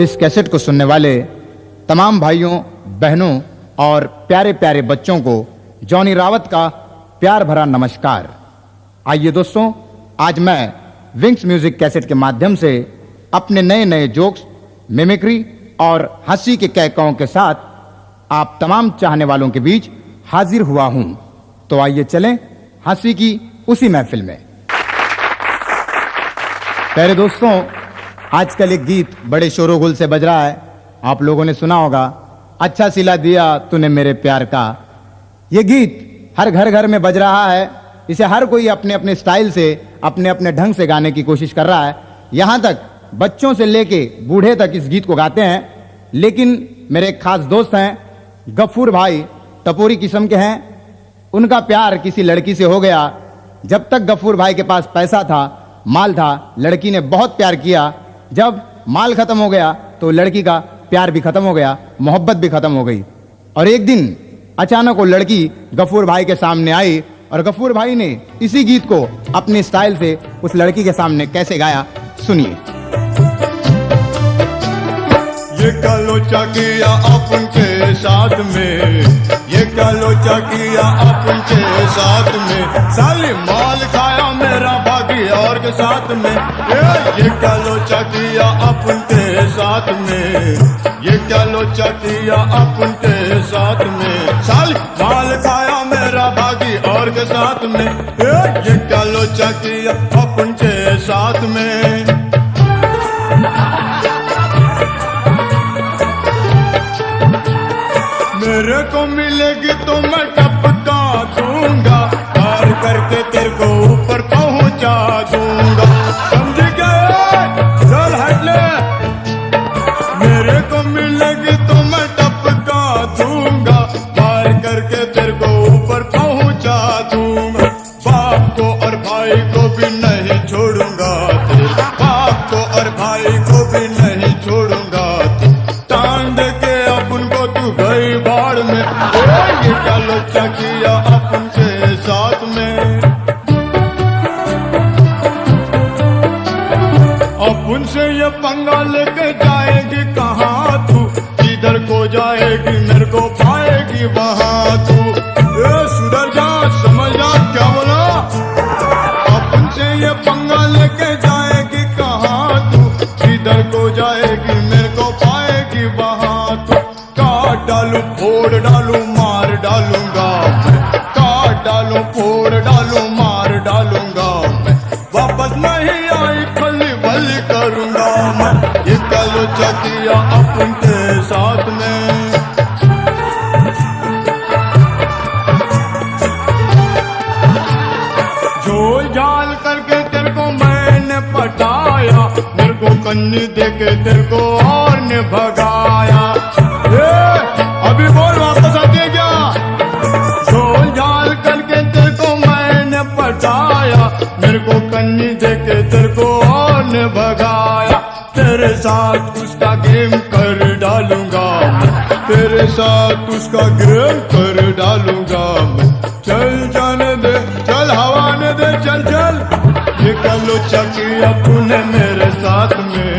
इस कैसेट को सुनने वाले तमाम भाइयों, बहनों और प्यारे प्यारे बच्चों को जॉनी रावत का प्यार भरा नमस्कार। आइए दोस्तों, आज मैं विंग्स म्यूजिक कैसेट के माध्यम से अपने नए नए जोक्स, मिमिक्री और हंसी के कहकाओं के साथ आप तमाम चाहने वालों के बीच हाजिर हुआ हूं। तो आइए चलें हंसी की उसी महफिल में। प्यारे दोस्तों, आजकल एक गीत बड़े शोरोगुल से बज रहा है, आप लोगों ने सुना होगा, अच्छा सिला दिया तूने मेरे प्यार का। ये गीत हर घर घर में बज रहा है। इसे हर कोई अपने अपने स्टाइल से, अपने अपने ढंग से गाने की कोशिश कर रहा है। यहां तक बच्चों से लेके बूढ़े तक इस गीत को गाते हैं। लेकिन मेरे एक खास दोस्त हैं गफूर भाई, टपोरी किस्म के हैं। उनका प्यार किसी लड़की से हो गया। जब तक गफूर भाई के पास पैसा था, माल था, लड़की ने बहुत प्यार किया। जब माल खत्म हो गया तो लड़की का प्यार भी खत्म हो गया, मोहब्बत भी खत्म हो गई। और एक दिन अचानक वो लड़की गफूर भाई के सामने आई और गफूर भाई ने इसी गीत को अपने स्टाइल से उस लड़की के सामने कैसे गाया, सुनिए। ये क्या लोचा किया अपन के साथ में, ये क्या लोचा किया अपन के साथ में, साली माल खाया मेरा भागी और के साथ में। ये क्या लोचा किया अपन के साथ में, ये क्या लोचा किया अपन के साथ में, साली माल खाया मेरा भागी और के साथ में। ये क्या लोचा किया अपन के साथ में। मेरे को मिलेगी तो मैं टपका दूंगा, पार करके तेरे को ऊपर पहुंचा दूंगा। समझ गए? चल हट ले। मेरे को मिलेगी तो मैं टपका दूंगा, पार करके तेरे को ऊपर पहुंचा दूंगा। बाप को और भाई को भी नहीं छोड़ूंगा, बाप को और भाई को भी नहीं छोड़ूंगा। टांग के अपन को तू गई बाढ़ में। ये क्या लोचा किया अपन के साथ में। अपन से ये पंगा लेके जाएगी कहाँ तू, किधर को जाएगी मेरे को पाएगी वहाँ तू। सुधर जा, समझ जा क्या बोला। अपन से ये पंगा लेके जाएगी कहाँ तू, किधर को जाएगी मेरे को पाएगी वहाँ तू। काट डालू, फोड़ डालू, मार डालूंगा मैं, काट डालू, फोड़ डालू, मार डालूंगा मैं। वापस नहीं आई खली भली करूंगा मैं। ये क्या लोचा किया अपन के साथ में। झोल झाल करके तेरे को मैंने पटाया, मेरे को कन्नी देके तेरे को और ने भगाया। अभी बोल, वापस आती है क्या। झोल झाल करके तेरे को मैंने पटाया, मेरे को कन्नी देके तेरे को और ने भगाया। तेरे साथ उसका गेम कर डालूंगा मैं, तेरे साथ उसका गेम कर डालूंगा मैं। चल जाने दे, चल हवा ने दे, चल चल। ये क्या लोचा किया तूने मेरे साथ में,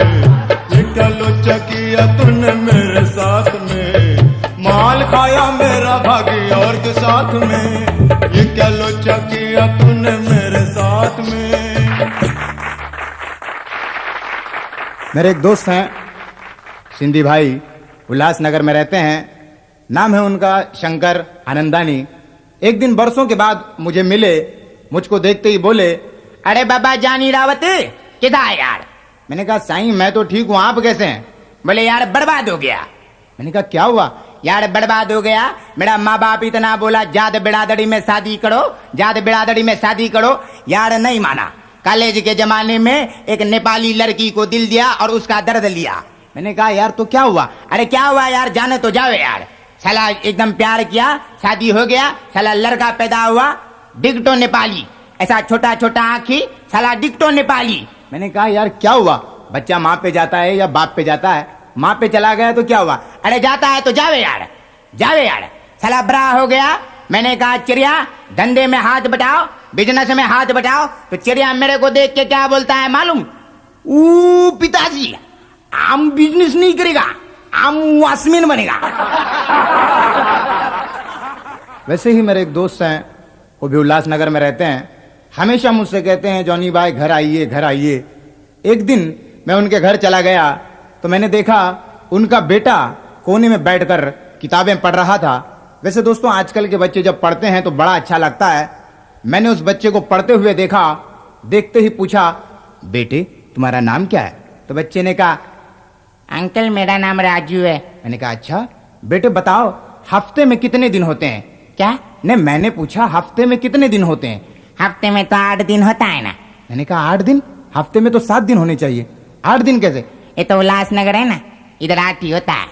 ये क्या लोचा किया तूने मेरे साथ में। माल खाया मेरा भागी और के साथ में। ये क्या लोचा किया तूने मेरे साथ में। मेरे एक दोस्त हैं सिंधी भाई, उल्लासनगर में रहते हैं। नाम है उनका शंकर आनंदानी। एक दिन बरसों के बाद मुझे मिले, मुझको देखते ही बोले, अरे बाबा जानी रावत किधर है यार। मैंने कहा साईं मैं तो ठीक हूं, आप कैसे हैं। बोले यार बर्बाद हो गया। मैंने कहा क्या हुआ। यार बर्बाद हो गया, मेरा माँ बाप इतना बोला जात बिरादरी में शादी करो, जात बिरादरी में शादी करो, यार नहीं माना। कॉलेज के जमाने में एक नेपाली लड़की को दिल दिया और उसका दर्द लिया। मैंने कहा यार तो क्या हुआ। अरे क्या हुआ यार, जाने तो जावे यार। साला एकदम प्यार किया, शादी हो गया, साला लड़का पैदा हुआ, डिगटो नेपाली, ऐसा छोटा छोटा आंखी, साला डिगटो नेपाली। मैंने कहा यार क्या हुआ। बच्चा माँ पे जाता है या बाप पे जाता है। माँ पे चला गया तो क्या हुआ। अरे जाता है तो जावे यार, जावे यार, साला बड़ा हो गया। मैंने कहा चिड़िया धंधे में हाथ बटाओ, बिजनेस में हाथ बटाओ। तो चिड़िया मेरे को देख के क्या बोलता है मालूम। पिताजी आम बिजनेस नहीं करेगा, आम वॉचमैन बनेगा। वैसे ही मेरे एक दोस्त हैं, वो भी उल्लासनगर में रहते हैं, हमेशा मुझसे कहते हैं जॉनी भाई घर आइए घर आइए। एक दिन मैं उनके घर चला गया तो मैंने देखा उनका बेटा कोने में बैठकर किताबें पढ़ रहा था। वैसे दोस्तों आजकल के बच्चे जब पढ़ते हैं तो बड़ा अच्छा लगता है। मैंने उस बच्चे को पढ़ते हुए देखा, देखते ही पूछा, बेटे तुम्हारा नाम क्या है? तो बच्चे ने कहा, अंकल मेरा नाम राजू है। मैंने कहा अच्छा बेटे बताओ हफ्ते में कितने दिन होते हैं? क्या? नहीं मैंने पूछा हफ्ते में कितने दिन होते हैं? हफ्ते में तो 8 दिन होता है ना। मैंने कहा 8 दिन? हफ्ते में तो 7 दिन होने चाहिए, 8 दिन कैसे? ये तो उल्लासनगर है ना, इधर 8 ही होता है।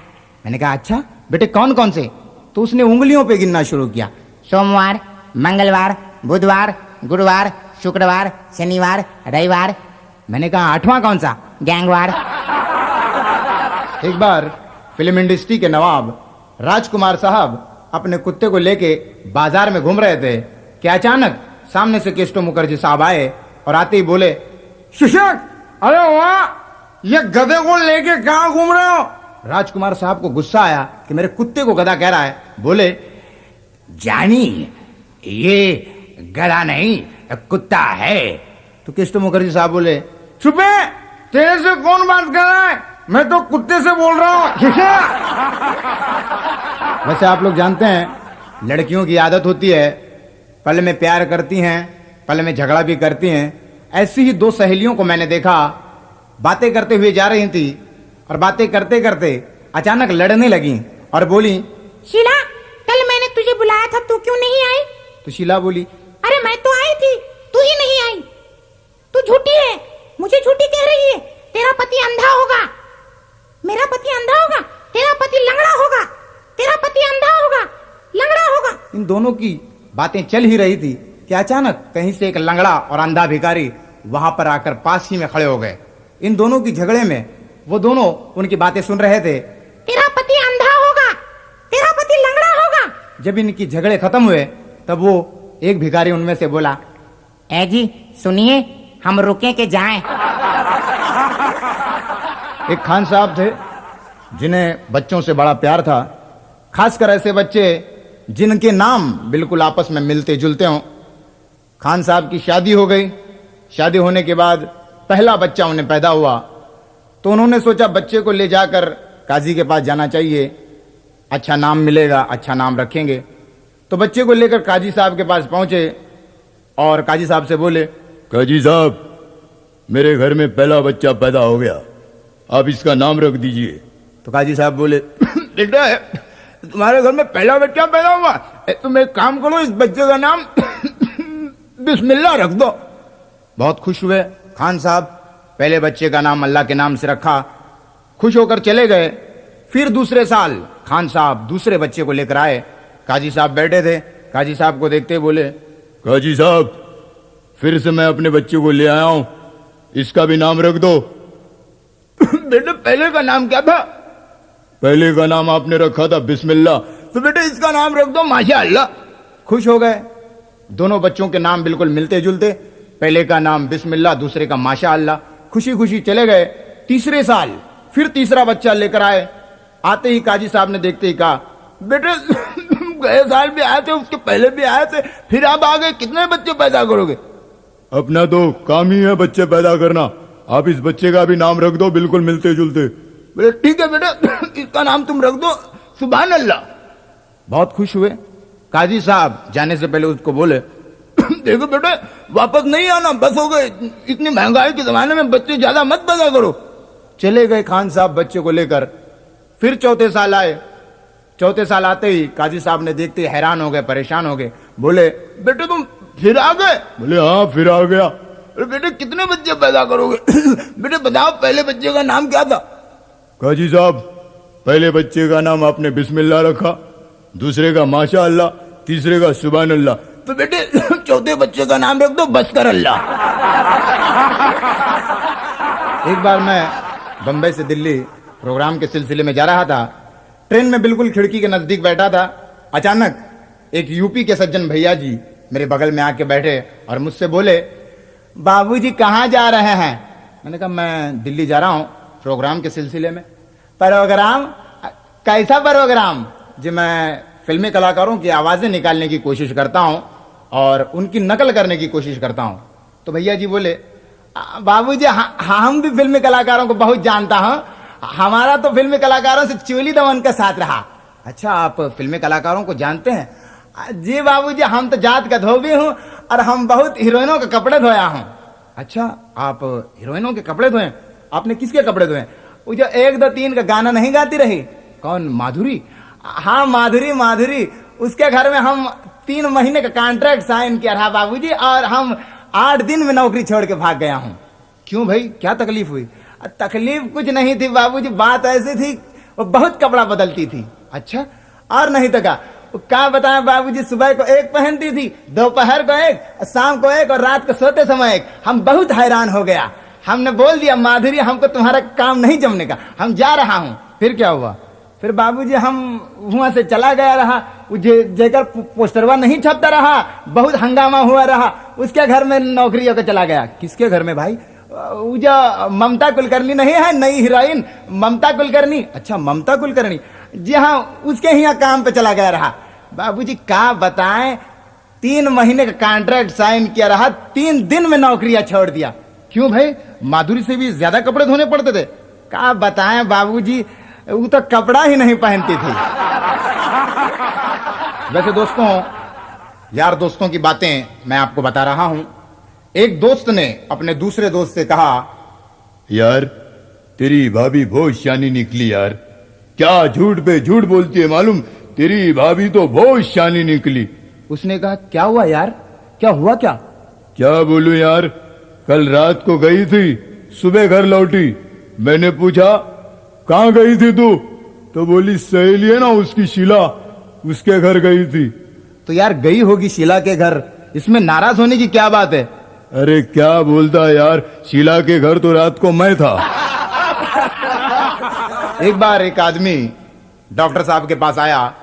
मैंने कहा अच्छा बेटे कौन कौन से? तो उसने उंगलियों पे गिनना शुरू किया। सोमवार, मंगलवार, बुधवार, गुरुवार, शुक्रवार, शनिवार, रविवार। मैंने कहा 8वां कौन सा? गैंगवार। एक बार फिल्म इंडस्ट्री के नवाब राजकुमार साहब अपने कुत्ते को लेके बाजार में घूम रहे थे कि अचानक सामने से केस्टो मुखर्जी साहब आए और आते ही बोले, शिक्षक अरे वाह, ये गधे को लेके कहां घूम रहे हो? राजकुमार साहब को गुस्सा आया कि मेरे कुत्ते को गधा कह रहा है। बोले, जानी ये गधा नहीं कुत्ता है। तो केस्टो मुखर्जी साहब बोले, चुपे, तेरे से कौन बात कर रहा है? मैं तो कुत्ते से बोल रहा हूं। वैसे आप लोग जानते हैं लड़कियों की आदत होती है, पल में प्यार करती हैं, पल में झगड़ा भी करती हैं। ऐसी ही 2 सहेलियों को मैंने देखा, बातें करते हुए जा रही थी और बातें करते करते अचानक लड़ने लगी और बोली, शीला कल मैंने तुझे बुलाया था, तू क्यों नहीं आई? तो शीला बोली, अरे मैं तो आई थी, तू ही नहीं आई। तू झूठी है, मुझे झूठी कह रही है। तेरा पति अंधा होगा, मेरा पति अंधा होगा, तेरा पति लंगड़ा होगा, तेरा पति अंधा होगा, लंगड़ा होगा। इन दोनों की बातें चल ही रही थी कि अचानक कहीं से एक लंगड़ा और अंधा भिखारी वहां पर आकर पास ही में खड़े हो गए। इन दोनों की झगड़े में वो दोनों उनकी बातें सुन रहे थे। तेरा पति अंधा होगा, तेरा पति लंगड़ा होगा। जब इनकी झगड़े खत्म हुए तब वो एक भिखारी उनमें से बोला, ए जी सुनिए, हम रुके के जाएं। एक खान साहब थे जिन्हें बच्चों से बड़ा प्यार था, खासकर ऐसे बच्चे जिनके नाम बिल्कुल आपस में मिलते जुलते हों। खान साहब की शादी हो गई। शादी होने के बाद पहला बच्चा उन्हें पैदा हुआ तो उन्होंने सोचा बच्चे को ले जाकर काजी के पास जाना चाहिए, अच्छा नाम मिलेगा, अच्छा नाम रखेंगे। तो बच्चे को लेकर काजी साहब के पास पहुंचे और काजी साहब से बोले, काजी साहब मेरे घर में पहला बच्चा पैदा हो गया, आप इसका नाम रख दीजिए। तो काजी साहब बोले, बेटा तुम्हारे घर में पहला बच्चा पैदा हुआ, तुम एक काम करो, इस बच्चे का नाम बिस्मिल्लाह रख दो। बहुत खुश हुए खान साहब, पहले बच्चे का नाम अल्लाह के नाम से रखा, खुश होकर चले गए। फिर दूसरे साल खान साहब दूसरे बच्चे को लेकर आए। काजी साहब बैठे थे, काजी साहब को देखते बोले, काजी साहब फिर से मैं अपने बच्चे को ले आया हूं, इसका भी नाम रख दो। बेटे पहले का नाम क्या था? पहले का नाम आपने रखा था बिस्मिल्लाह, तो बेटे इसका नाम रख दो माशाअल्लाह। खुश हो गए। दोनों बच्चों के नाम बिल्कुल मिलते जुलते, पहले का नाम बिस्मिल्लाह, दूसरे का माशाअल्लाह। खुशी खुशी चले गए। तीसरे साल फिर तीसरा बच्चा लेकर आए। आते ही काजी साहब ने देखते ही कहा, बेटे गए साल भी आए थे, उसके पहले भी आए थे, फिर आप आ गए, कितने बच्चे पैदा करोगे? अपना तो काम ही है बच्चे पैदा करना, आप इस बच्चे का भी नाम रख दो बिल्कुल मिलते जुलते। बोले ठीक है बेटा, इसका नाम तुम रख दो सुभान अल्लाह। बहुत खुश हुए। काजी साहब जाने से पहले उसको बोले, देखो बेटे वापस नहीं आना, बस हो गए, इतनी महंगाई के जमाने में बच्चे ज्यादा मत पैदा करो। चले गए खान साहब बच्चे को लेकर। फिर चौथे साल आए। चौथे साल आते ही काजी साहब ने देखते ही हैरान हो गए, परेशान हो गए। बोले, बेटे तुम फिर आ गए? बोले हाँ फिर आ गया। अरे बेटे कितने बच्चे पैदा करोगे? बेटे बताओ पहले बच्चे का नाम क्या था? काजी साहब पहले बच्चे का नाम आपने बिस्मिल्लाह रखा, दूसरे का माशा अल्लाह, तीसरे का सुभान अल्लाह। तो बेटे चौथे बच्चे का नाम रख दो बसकर अल्लाह। एक बार मैं बंबई से दिल्ली प्रोग्राम के सिलसिले में जा रहा था। ट्रेन में बिल्कुल खिड़की के नजदीक बैठा था। अचानक एक यूपी के सज्जन भैया जी मेरे बगल में आके बैठे और मुझसे बोले, बाबूजी कहाँ जा रहे हैं? मैंने कहा मैं दिल्ली जा रहा हूँ। प्रोग्राम के सिलसिले में। प्रोग्राम? कैसा प्रोग्राम? जी मैं फिल्मी कलाकारों की आवाजें निकालने की कोशिश करता हूं और उनकी नकल करने की कोशिश करता हूं। तो भैया जी बोले, बाबूजी हम भी फिल्मी कलाकारों को बहुत जानता हूं, हमारा तो फिल्मी कलाकारों से चोली दमन का साथ रहा। अच्छा, आप फिल्मी कलाकारों को जानते हैं? जी बाबूजी, हम तो जात का धोबी हूं और हम बहुत हीरोइनों के कपड़े धोया हूं। अच्छा, आप हीरोइनों के कपड़े धोए? आपने किसके कपड़े धोए? वो जो 1 2 3 का गाना नहीं गाती रही, कौन, माधुरी? हाँ, माधुरी। उसके घर में हम 3 महीने का कॉन्ट्रैक्ट साइन किया रहा बाबूजी, और हम 8 दिन में नौकरी छोड़ के भाग गया हूं। क्यों भाई, क्या तकलीफ हुई? तकलीफ कुछ नहीं थी बाबूजी, बात ऐसी थी, वो बहुत कपड़ा बदलती थी। अच्छा, और नहीं तो क्या बताएं बाबूजी, सुबह को एक पहनती थी, दोपहर को एक, शाम को एक, और रात को सोते समय एक। हम बहुत हैरान हो गया। हमने बोल दिया, माधुरी हमको तुम्हारा काम नहीं जमने का, हम जा रहा हूं। फिर क्या हुआ? फिर बाबूजी हम वहां से चला गया रहा, जेकर पोस्टरवा नहीं छपता रहा, बहुत हंगामा हुआ रहा। उसके घर में नौकरी होकर चला गया। किसके घर में भाई? वो जो ममता कुलकर्णी नहीं है, नई हीरोइन ममता कुलकर्णी। अच्छा, ममता कुलकर्णी, जी हाँ, उसके ही यहाँ काम पे चला गया रहा। बाबूजी क्या बताएं, 3 महीने का कॉन्ट्रैक्ट साइन किया रहा, 3 दिन में नौकरियां छोड़ दिया। क्यों भाई, माधुरी से भी ज्यादा कपड़े धोने पड़ते थे? क्या बताएं बाबूजी, वो तो कपड़ा ही नहीं पहनती थी। वैसे दोस्तों, यार दोस्तों की बातें मैं आपको बता रहा हूं। एक दोस्त ने अपने दूसरे दोस्त से कहा, यार तेरी भाभी बहुत शानी निकली यार, क्या झूठ पे झूठ बोलती है मालूम, तेरी भाभी तो बहुत शानी निकली। उसने कहा, क्या हुआ यार, क्या हुआ? क्या बोलूं यार, कल रात को गई थी, सुबह घर लौटी। मैंने पूछा, कहाँ गई थी तू? तो बोली, सहेली है ना उसकी शीला, उसके घर गई थी। तो यार गई होगी शीला के घर, इसमें नाराज होने की क्या बात है? अरे क्या बोलता यार, शीला के घर तो रात को मैं था। एक बार एक आदमी डॉक्टर साहब के पास आया,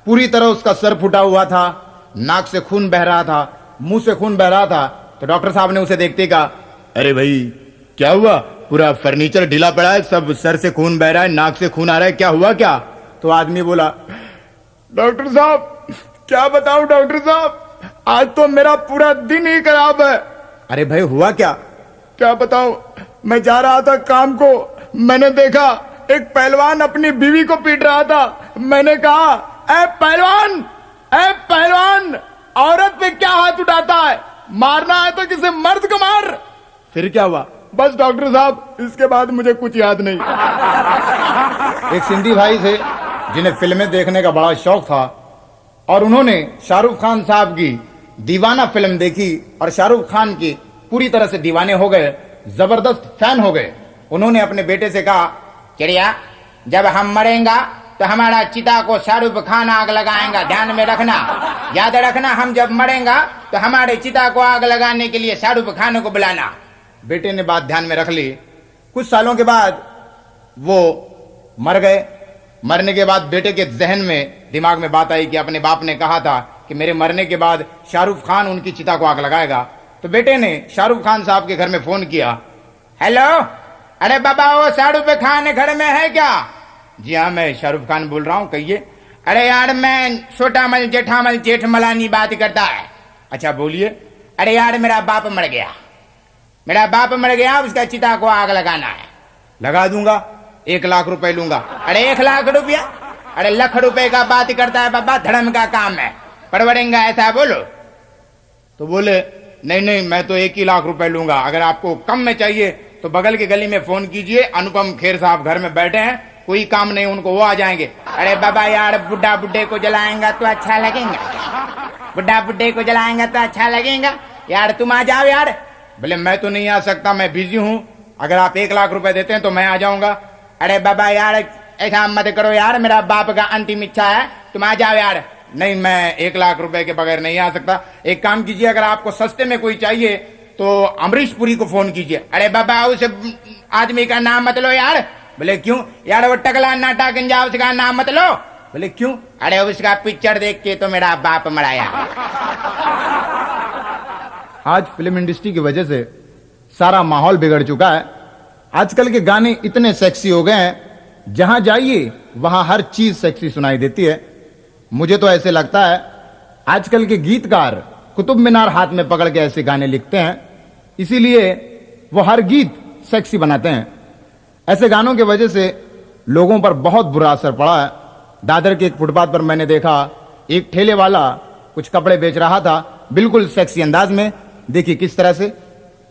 पूरी तरह उसका सर फूटा हुआ था, नाक से खून बह रहा था, मुंह से खून बह रहा था। तो डॉक्टर साहब ने उसे देखते कहा, अरे भाई क्या हुआ, पूरा फर्नीचर ढीला पड़ा है, सब सर से खून बह रहा है, नाक से खून आ रहा है, क्या हुआ क्या? तो आदमी बोला, डॉक्टर साहब क्या बताऊं डॉक्टर साहब, आज तो मेरा पूरा दिन ही खराब है। अरे भाई हुआ क्या? क्या बताऊं, मैं जा रहा था काम को, मैंने देखा एक पहलवान अपनी बीवी को पीट रहा था। मैंने कहा, ए पहलवान, औरत पे क्या हाथ उठाता है, मारना है तो किसी मर्द को मार। फिर क्या हुआ? बस डॉक्टर साहब, इसके बाद मुझे कुछ याद नहीं। एक सिंधी भाई थे जिन्हें फिल्में देखने का बड़ा शौक था, और उन्होंने शाहरुख खान साहब की दीवाना फिल्म देखी और शाहरुख खान की पूरी तरह से दीवाने हो गए, जबरदस्त फैन हो गए। उन्होंने अपने बेटे से कहा, चिड़िया, जब हम मरेंगा तो हमारा चिता को शाहरुख खान आग लगाएंगा, ध्यान में रखना, याद रखना, हम जब मरेंगा तो हमारे चिता को आग लगाने के लिए शाहरुख खान को बुलाना। बेटे ने बात ध्यान में रख ली। कुछ सालों के बाद वो मर गए। मरने के बाद बेटे के जहन में, दिमाग में बात आई कि अपने बाप ने कहा था कि मेरे मरने के बाद शाहरुख खान उनकी चिता को आग लगाएगा। तो बेटे ने शाहरुख खान साहब के घर में फोन किया। हेलो, अरे बाबा, वो शाहरुख खान घर में है क्या? जी हाँ, मैं शाहरुख खान बोल रहा हूँ, कहिए। अरे यार, मैं छोटामल जेठामल जेठमलानी बात करता है। अच्छा बोलिए। अरे यार, मेरा बाप मर गया, उसका चिता को आग लगाना है। लगा दूंगा, 1 लाख रुपए लूंगा। अरे 1 लाख रुपया? अरे लाख रुपए का बात करता है बाबा, धर्म का काम है, परवड़ेंगा ऐसा बोलो। तो बोले, नहीं, मैं तो 1 ही लाख रुपए लूंगा, अगर आपको कम में चाहिए तो बगल की गली में फोन कीजिए, अनुपम खेर साहब घर में बैठे हैं, कोई काम नहीं उनको, वो आ जाएंगे। अरे बाबा यार, बुढ़ा बुढ़े को जलाएंगा तो अच्छा लगेगा, यार तुम आ जाओ यार। बोले, मैं तो नहीं आ सकता, मैं बिजी हूँ, अगर आप 1 लाख रुपए देते हैं तो मैं आ जाऊंगा। अरे बाबा यार, ऐसा मत करो यार, मेरा बाप का अंतिम इच्छा है, तुम आ जाओ यार। नहीं, मैं 1 लाख रुपए के बगैर नहीं आ सकता। एक काम कीजिए, अगर आपको सस्ते में कोई चाहिए तो अमरीश पुरी को फोन कीजिए। अरे बाबा, उस आदमी का नाम मत लो यार। बोले क्यों? यार वो टकला नाटा गंजा, उसका नाम मत लो। बोले क्यों? अरे उसका पिक्चर देख के तो मेरा बाप मराया। आज फिल्म इंडस्ट्री की वजह से सारा माहौल बिगड़ चुका है। आजकल के गाने इतने सेक्सी हो गए हैं, जहां जाइए वहां हर चीज सेक्सी सुनाई देती है। मुझे तो ऐसे लगता है आजकल के गीतकार कुतुब मीनार हाथ में पकड़ के ऐसे गाने लिखते हैं, इसीलिए वो हर गीत सेक्सी बनाते हैं। ऐसे गानों की वजह से लोगों पर बहुत बुरा असर पड़ा है। दादर के एक फुटपाथ पर मैंने देखा एक ठेले वाला कुछ कपड़े बेच रहा था, बिल्कुल सेक्सी अंदाज में। देखिए किस तरह से,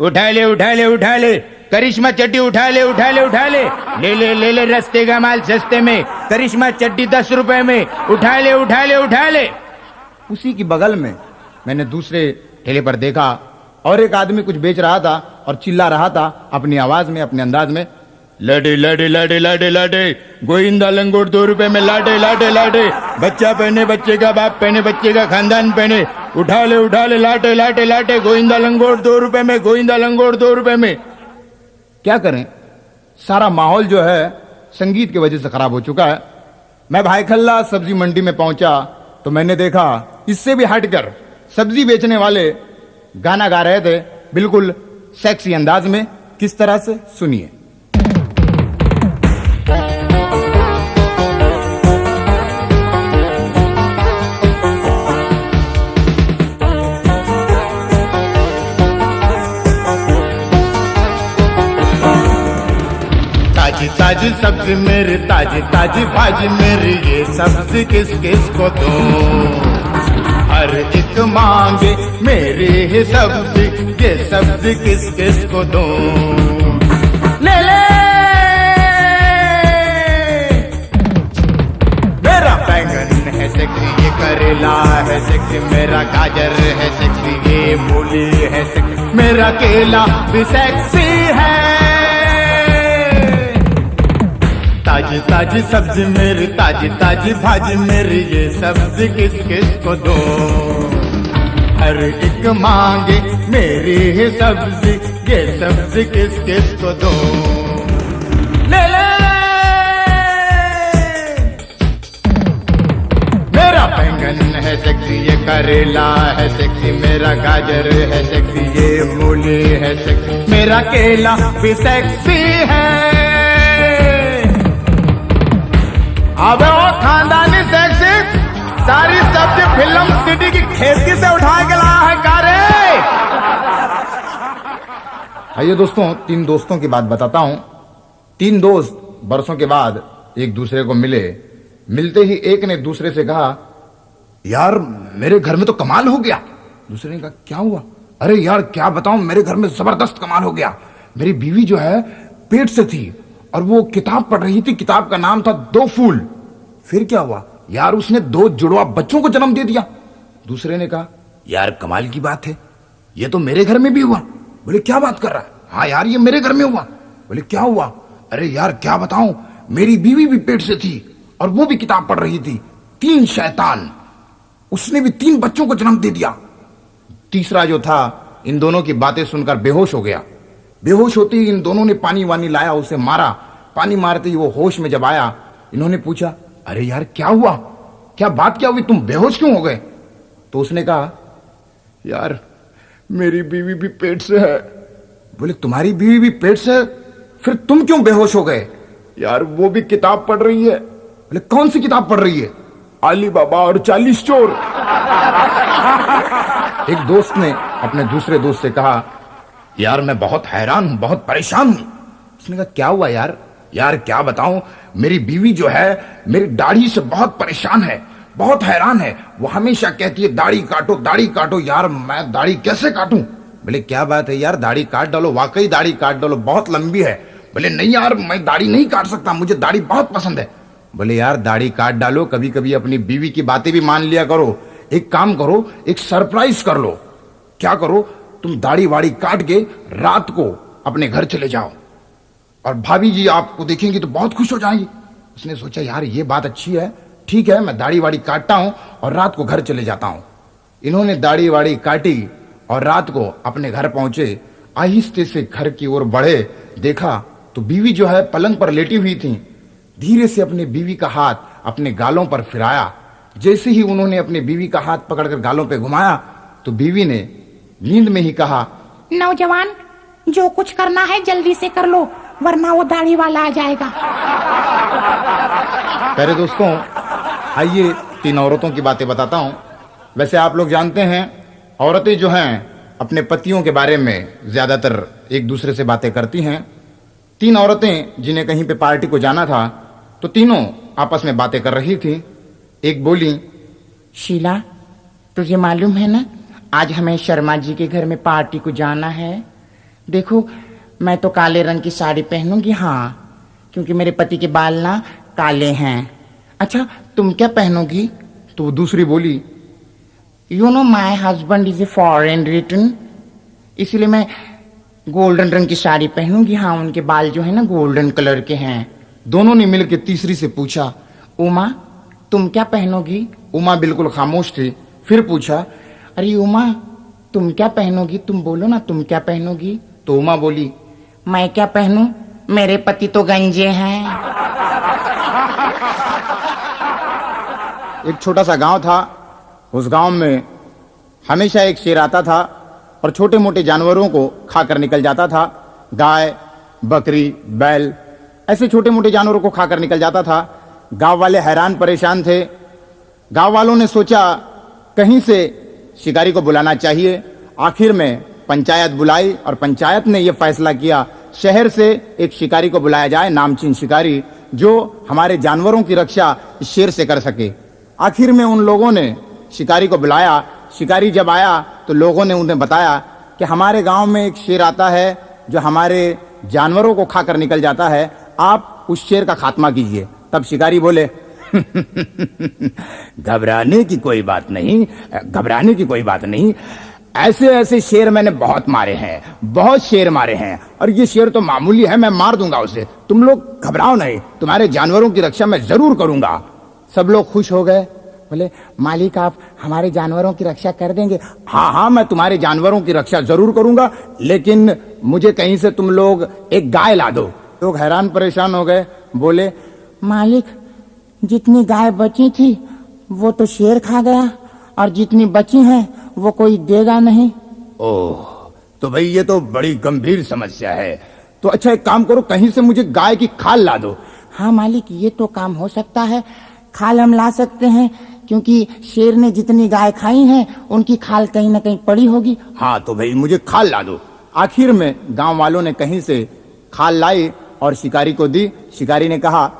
उठा ले उठा ले उठा ले, करिश्मा चड्डी उठा ले उठा ले उठा ले, ले ले ले ले रस्ते का माल सस्ते में, करिश्मा चड्डी 10 रुपए में, उठा ले उठा ले उठा ले। उसी की बगल में मैंने दूसरे ठेले पर देखा और एक आदमी कुछ बेच रहा था और चिल्ला रहा था अपनी आवाज में, अपने अंदाज में, लाडे लाडे लाडे लाडे लाडे, गोविंदा लंगोट 2 रुपए में लाडे लाडे लाडे, बच्चा पहने बच्चे का बाप पहने बच्चे का खानदान पहने, उठा ले लाडे लाडे लाडे, गोविंदा लंगोट 2 रुपए में, गोविंदा लंगोट 2 रुपए में। क्या करें, सारा माहौल जो है संगीत की वजह से खराब हो चुका है। मैं भाईखल्ला सब्जी मंडी में पहुंचा तो मैंने देखा इससे भी हटकर सब्जी बेचने वाले गाना गा रहे थे, बिल्कुल सेक्सी अंदाज में। किस तरह से, सुनिए। ताजी ताजी सब्जी मेरी, ताजी ताजी भाजी मेरी, ये सब्जी किस किस को दूं? हर एक मांगे मेरी ही सब्जी, ये सब्जी किस किस को दूं? ले ले मेरा बैंगन है सेक्सी, ये करेला है सेक्सी, मेरा गाजर है सेक्सी, ये मूली है सेक्सी, मेरा केला भी सेक्सी है। ताजी ताजी सब्जी मेरी, ताजी ताजी भाजी मेरी, ये सब्जी किस किस को दूं? हर एक मांगे मेरी ही सब्जी, ये सब्जी किस किस को दूं? ले ले मेरा बैंगन है सेक्सी, ये करेला है सेक्सी, मेरा गाजर है सेक्सी, ये मूली है सेक्सी, मेरा केला भी सेक्सी है। अबे ओ खानदानी सेक्सी, सारी सब्जी फिल्म सिटी की खेती से उठा के लाया है कारे। आइए दोस्तों, 3 दोस्तों की बात बताता हूं। 3 दोस्त बरसों के बाद एक दूसरे को मिले। मिलते ही एक ने दूसरे से कहा, यार मेरे घर में तो कमाल हो गया। दूसरे ने कहा, क्या हुआ? अरे यार क्या बताऊं, मेरे घर में जबरदस्त कमाल हो गया। मेरी बीवी जो है पेट से थी और वो किताब पढ़ रही थी, किताब का नाम था 2 फूल। फिर क्या हुआ? यार उसने 2 जुड़वा बच्चों को जन्म दे दिया। दूसरे ने कहा, यार कमाल की बात है, ये तो मेरे घर में भी हुआ। बोले क्या बात कर रहा है? हाँ यार ये मेरे घर में हुआ। बोले क्या हुआ? अरे यार क्या बताऊं, मेरी बीवी भी पेट से थी और वो भी किताब पढ़ रही थी। 3 शैतान, उसने भी 3 बच्चों को जन्म दे दिया। तीसरा जो था इन दोनों की बातें सुनकर बेहोश हो गया। बेहोश होते ही इन दोनों ने पानी वानी लाया, उसे मारा। पानी मारते ही वो होश में जब आया, इन्होंने पूछा, अरे यार क्या हुआ, क्या बात क्या हुई, तुम बेहोश क्यों हो गए? तो उसने कहा, यार मेरी बीवी भी पेट से है। बोले तुम्हारी बीवी भी पेट से है, फिर तुम क्यों बेहोश हो गए? यार वो भी किताब पढ़ रही है। बोले कौन सी किताब पढ़ रही है? अली बाबा और 40 चोर। एक दोस्त ने अपने दूसरे दोस्त से कहा, यार मैं बहुत हैरान हूं, बहुत परेशान हूं। उसने कहा क्या हुआ यार? यार क्या बताऊं, मेरी बीवी जो है मेरी दाढ़ी से बहुत परेशान है, बहुत हैरान है। वो हमेशा कहती है दाढ़ी काटो दाढ़ी काटो। यार मैं दाढ़ी कैसे काटूं? बोले क्या बात है यार, दाढ़ी काट डालो, वाकई दाढ़ी काट डालो, बहुत लंबी है। बोले नहीं यार मैं दाढ़ी नहीं काट सकता, मुझे दाढ़ी बहुत पसंद है। बोले यार दाढ़ी काट डालो, कभी कभी अपनी बीवी की बातें भी मान लिया करो। एक काम करो, एक सरप्राइज कर लो। क्या करो, तुम दाढ़ी वाड़ी काट के रात को अपने घर चले जाओ और भाभी जी आपको देखेंगी तो बहुत खुश हो जाएंगी। उसने सोचा यार ये बात अच्छी है, ठीक है मैं दाढ़ी वाड़ी काटता हूं और रात को घर चले जाता हूं। इन्होंने दाढ़ी वाड़ी काटी और रात को अपने घर पहुंचे। आहिस्ते से घर की ओर बढ़े, देखा तो बीवी जो है पलंग पर लेटी हुई थी। धीरे से अपने बीवी का हाथ अपने गालों पर फिराया। जैसे ही उन्होंने अपने बीवी का हाथ पकड़कर गालों पे घुमाया तो बीवी ने नींद में ही कहा, नौजवान जो कुछ करना है जल्दी से कर लो, वरना वो दाढ़ी वाला आ जाएगा। प्यारे दोस्तों, आइए 3 औरतों की बातें बताता हूं। वैसे आप लोग जानते हैं, औरतें जो हैं अपने पतियों के बारे में ज्यादातर एक दूसरे से बातें करती हैं। 3 औरतें जिन्हें कहीं पे पार्टी को जाना था, तो तीनों आपस में बातें कर रही थी। एक बोली, शीला, तुझे मालूम है ना, आज हमें शर्मा जी के घर में पार्टी को जाना है। देखो, मैं तो काले रंग की साड़ी पहनूंगी, हाँ, क्योंकि मेरे पति के बाल ना काले हैं। अच्छा, तुम क्या पहनोगी? तो दूसरी बोली, you know my husband is a foreign return, इसलिए मैं गोल्डन रंग की साड़ी पहनूंगी, हाँ, उनके बाल जो है ना गोल्डन कलर के हैं। दोनों ने मिलकर तीसरी से पूछा, उमा, तुम क्या पहनोगी? उमा बिल्कुल खामोश थी। फिर पूछा, अरे उमा, तुम क्या पहनोगी? तुम बोलो ना, तुम क्या पहनोगी? तो उमा बोली, मैं क्या पहनूं? मेरे पति तो गंजे हैं। एक छोटा सा गांव था। उस गांव में हमेशा एक शेर आता था और छोटे मोटे जानवरों को खाकर निकल जाता था। गाय, बकरी, बैल, ऐसे छोटे मोटे जानवरों को खाकर निकल जाता था। गांव वाले हैरान परेशान थे। गांव वालों ने सोचा कहीं से शिकारी को बुलाना चाहिए। आखिर में पंचायत बुलाई और पंचायत ने यह फैसला किया, शहर से एक शिकारी को बुलाया जाए, नामचीन शिकारी, जो हमारे जानवरों की रक्षा इस शेर से कर सके। आखिर में उन लोगों ने शिकारी को बुलाया। शिकारी जब आया तो लोगों ने उन्हें बताया कि हमारे गांव में एक शेर आता है जो हमारे जानवरों को खाकर निकल जाता है, आप उस शेर का खात्मा कीजिए। तब शिकारी बोले, घबराने की कोई बात नहीं, घबराने की कोई बात नहीं। ऐसे ऐसे शेर मैंने बहुत मारे हैं, बहुत शेर मारे हैं, और ये शेर तो मामूली है, मैं मार दूंगा उसे। तुम लोग घबराओ नहीं, तुम्हारे जानवरों की रक्षा मैं जरूर करूंगा। सब लोग खुश हो गए। बोले, मालिक, आप हमारे जानवरों की रक्षा कर देंगे? हाँ हाँ, मैं तुम्हारे जानवरों की रक्षा जरूर करूंगा, लेकिन मुझे कहीं से तुम लोग एक गाय ला दो। लोग हैरान परेशान हो गए। बोले, मालिक, जितनी गाय बची थी वो तो शेर खा गया, और जितनी बची हैं वो कोई देगा नहीं। ओह, तो भाई ये तो बड़ी गंभीर समस्या है। तो अच्छा, एक काम करो, कहीं से मुझे गाय की खाल ला दो। हाँ मालिक, ये तो काम हो सकता है, खाल हम ला सकते हैं, क्योंकि शेर ने जितनी गाय खाई हैं उनकी खाल कहीं न कहीं पड़ी होगी। हाँ, तो भाई मुझे खाल ला दो। आखिर में गांव वालों ने कहीं से खाल लाई और शिकारी को दी। शिकारी ने कहा,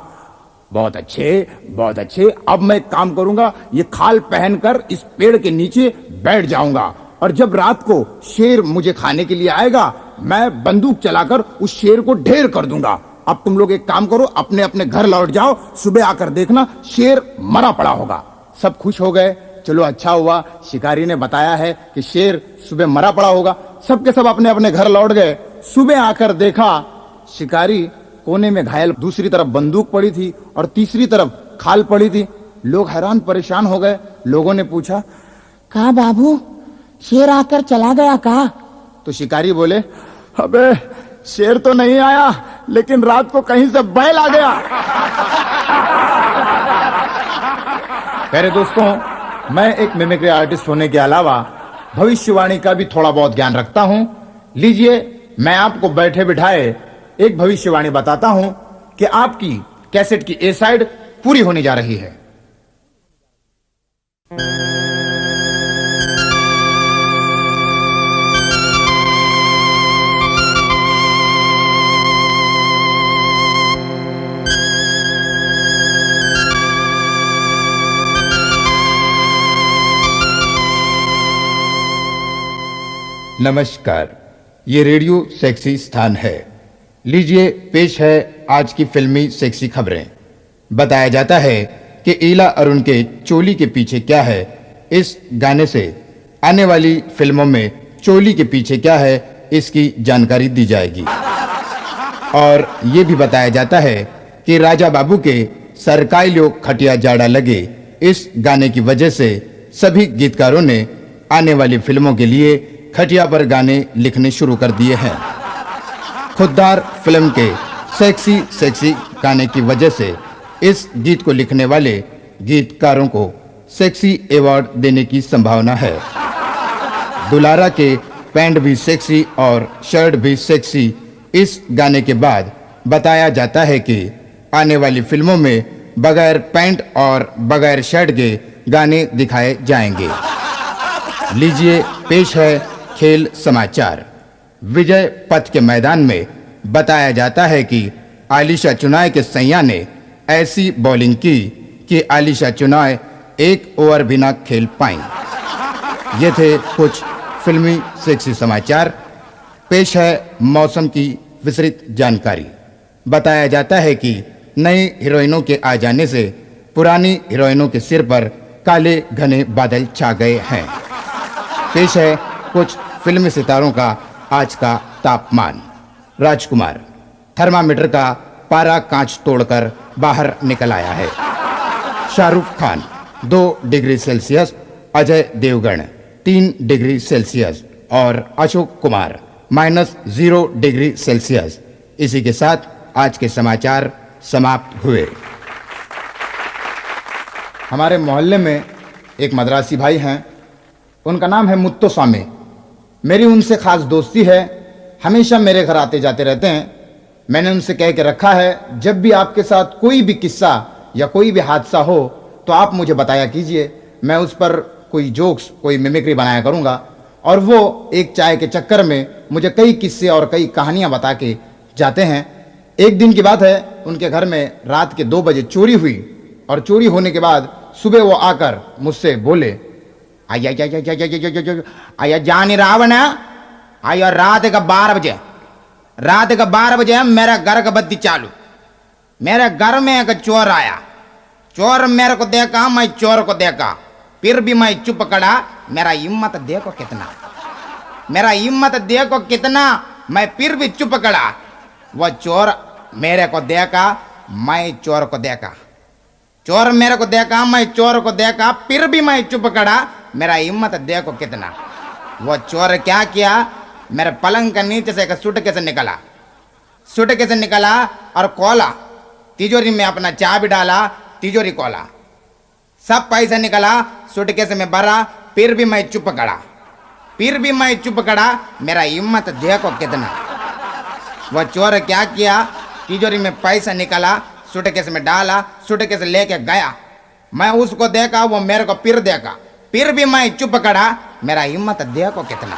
बहुत अच्छे, बहुत अच्छे, अब मैं एक काम करूंगा, ये खाल पहनकर इस पेड़ के नीचे बैठ जाऊंगा, और जब रात को शेर मुझे खाने के लिए आएगा, मैं बंदूक चलाकर उस शेर को ढेर कर दूंगा। अब तुम लोग एक काम करो, अपने अपने घर लौट जाओ, सुबह आकर देखना शेर मरा पड़ा होगा। सब खुश हो गए। चलो, अच्छा हुआ शिकारी ने बताया है कि शेर सुबह मरा पड़ा होगा। सबके सब अपने अपने घर लौट गए। सुबह आकर देखा, शिकारी कोने में घायल, दूसरी तरफ बंदूक पड़ी थी और तीसरी तरफ खाल पड़ी थी। लोग हैरान परेशान हो गए। लोगों ने पूछा, कहा बाबू, शेर आकर चला गया का? तो शिकारी बोले, अबे शेर तो नहीं आया, लेकिन रात को कहीं से बैल आ गया। प्यारे दोस्तों, मैं एक मिमिक्री आर्टिस्ट होने के अलावा भविष्यवाणी का भी थोड़ा बहुत ज्ञान रखता हूं। लीजिए, मैं आपको बैठे बिठाए एक भविष्यवाणी बताता हूं कि आपकी कैसेट की ए साइड पूरी होने जा रही है। नमस्कार, ये रेडियो सेक्सी स्थान है। लीजिए, पेश है आज की फिल्मी सेक्सी खबरें। बताया जाता है कि ईला अरुण के चोली के पीछे क्या है। इस गाने से आने वाली फिल्मों में चोली के पीछे क्या है, इसकी जानकारी दी जाएगी। और ये भी बताया जाता है कि राजा बाबू के सरकाई लोग खटिया जाड़ा लगे, इस गाने की वजह से सभी गीतकारों ने आने वाली फिल्मों के लिए खटिया पर गाने लिखने शुरू कर दिए हैं। खुददार फिल्म के सेक्सी सेक्सी गाने की वजह से इस गीत को लिखने वाले गीतकारों को सेक्सी अवार्ड देने की संभावना है। दुलारा के पैंट भी सेक्सी और शर्ट भी सेक्सी इस गाने के बाद बताया जाता है कि आने वाली फिल्मों में बगैर पैंट और बगैर शर्ट के गाने दिखाए जाएंगे। लीजिए पेश है खेल समाचार। विजय पथ के मैदान में बताया जाता है कि आलिशा चुनाय के सैया ने ऐसी बॉलिंग की कि आलिशा चुनाय एक ओवर भी न खेल पाई। ये थे कुछ फिल्मी सेक्सी समाचार। पेश है मौसम की विस्तृत जानकारी। बताया जाता है कि नई हीरोइनों के आ जाने से पुरानी हीरोइनों के सिर पर काले घने बादल छा गए हैं। पेश है कुछ फिल्मी सितारों का आज का तापमान। राजकुमार थर्मामीटर का पारा कांच तोड़कर बाहर निकल आया है। Shahrukh Khan 2 degree Celsius, Ajay Devgan 3 degree Celsius और अशोक कुमार -0 डिग्री सेल्सियस। इसी के साथ आज के समाचार समाप्त हुए। हमारे मोहल्ले में एक मद्रासी भाई हैं, उनका नाम है मुत्तुस्वामी। मेरी उनसे खास दोस्ती है, हमेशा मेरे घर आते जाते रहते हैं। मैंने उनसे कह के रखा है, जब भी आपके साथ कोई भी किस्सा या कोई भी हादसा हो तो आप मुझे बताया कीजिए, मैं उस पर कोई जोक्स, कोई मिमिक्री बनाया करूंगा। और वो एक चाय के चक्कर में मुझे कई किस्से और कई कहानियां बता के जाते हैं। एक दिन की बात है, उनके घर में रात के 2 बजे चोरी हुई और चोरी होने के बाद सुबह वो आकर मुझसे बोले, आया जानी रावण, आया रात का 12 बजे मेरा घर का बत्ती चालू, मेरे घर में एक चोर आया। चोर मेरे को देखा, मैं चोर को देखा, फिर भी मैं चुप खड़ा। मेरा हिम्मत देखो कितना, मेरा हिम्मत देखो कितना, मैं फिर भी चुप खड़ा। वो चोर मेरे को देखा, मैं चोर को देखा, चोर मेरे को देखा, मैं चोर को देखा, फिर भी मैं चुप खड़ा। मेरा हिम्मत देखो कितना। वो चोर क्या किया, मेरे पलंग के नीचे से एक सूटकेस निकला, सूटकेस निकला और खोला, तिजोरी में अपना चाबी डाला, तिजोरी खोला, सब पैसा निकला, सूटकेस में भरा, फिर भी मैं चुप खड़ा, फिर भी मैं चुप खड़ा। मेरा हिम्मत देखो कितना। वह चोर क्या किया, तिजोरी में पैसा निकला, सूटकेस में डाला, सूटकेस लेके गया। मैं उसको देखा, वो मेरे को फिर देखा, फिर भी मैं चुप खड़ा। मेरा हिम्मत देखो कितना।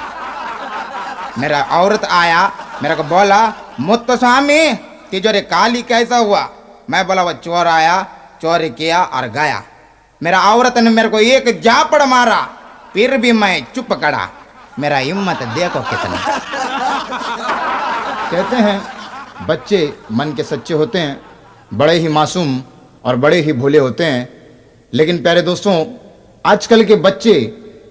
मेरा औरत आया, मेरे को बोला, मुत्तुस्वामी तिजोरी काली कैसा हुआ? मैं बोला, वो चोर आया, चोरी किया और गया। मेरा औरत ने मेरे को एक जापड़ मारा, फिर भी मैं चुप खड़ा। मेरा हिम्मत देखो कितना। कहते हैं बच्चे मन के सच्चे होते हैं, बड़े ही मासूम और बड़े ही भोले होते हैं। लेकिन प्यारे दोस्तों, आजकल के बच्चे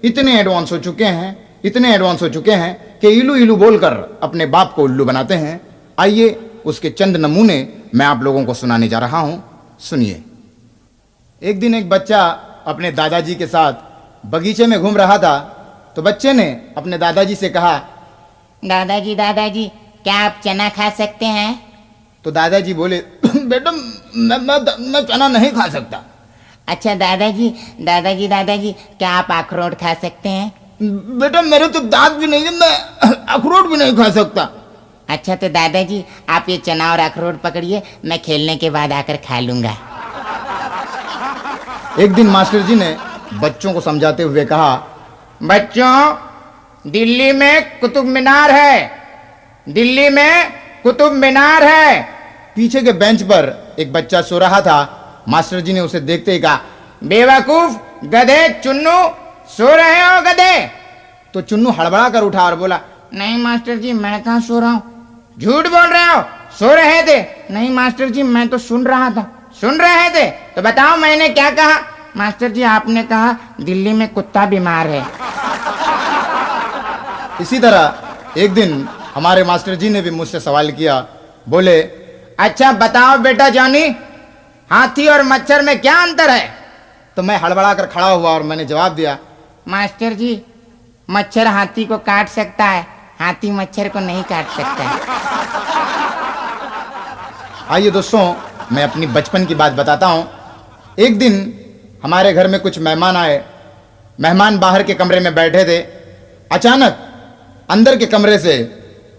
इतने एडवांस हो चुके हैं, इतने एडवांस हो चुके हैं कि इलू इलू बोलकर अपने बाप को उल्लू बनाते हैं। आइए उसके चंद नमूने मैं आप लोगों को सुनाने जा रहा हूं, सुनिए। एक दिन एक बच्चा अपने दादाजी के साथ बगीचे में घूम रहा था, तो बच्चे ने अपने दादाजी से कहा, दादाजी दादाजी क्या आप चना खा सकते हैं? तो दादाजी बोले, बेटा मैं चना नहीं खा सकता। अच्छा दादाजी दादाजी दादाजी क्या आप अखरोट खा सकते हैं? बेटा मेरे तो दांत भी नहीं है, मैं अखरोट भी नहीं खा सकता। अच्छा तो दादाजी आप ये चना और अखरोट पकड़िए, मैं खेलने के बाद आकर खा लूंगा। एक दिन मास्टर जी ने बच्चों को समझाते हुए कहा, बच्चों, दिल्ली में कुतुब मीनार है, दिल्ली में कुतुब मीनार है। पीछे के बेंच पर एक बच्चा सो रहा था। मास्टर जी ने उसे देखते ही कहा, बेवकूफ गधे चुन्नू, सो रहे हो गधे? तो चुन्नू हड़बड़ा कर उठा और बोला, नहीं मास्टर जी मैं कहाँ सो रहा हूँ। झूठ बोल रहे हो, सो रहे थे? नहीं मास्टर जी मैं तो सुन रहा था। सुन रहे थे? तो बताओ मैंने क्या कहा? मास्टर जी आपने कहा दिल्ली में कुत्ता बीमार है। इसी तरह एक दिन हमारे मास्टर जी ने भी मुझसे सवाल किया। बोले, अच्छा बताओ बेटा जॉनी, हाथी और मच्छर में क्या अंतर है? तो मैं हड़बड़ा कर खड़ा हुआ और मैंने जवाब दिया, मास्टर जी मच्छर हाथी को काट सकता है, हाथी मच्छर को नहीं काट सकता है। आइए दोस्तों, मैं अपनी बचपन की बात बताता हूं। एक दिन हमारे घर में कुछ मेहमान आए। मेहमान बाहर के कमरे में बैठे थे। अचानक अंदर के कमरे से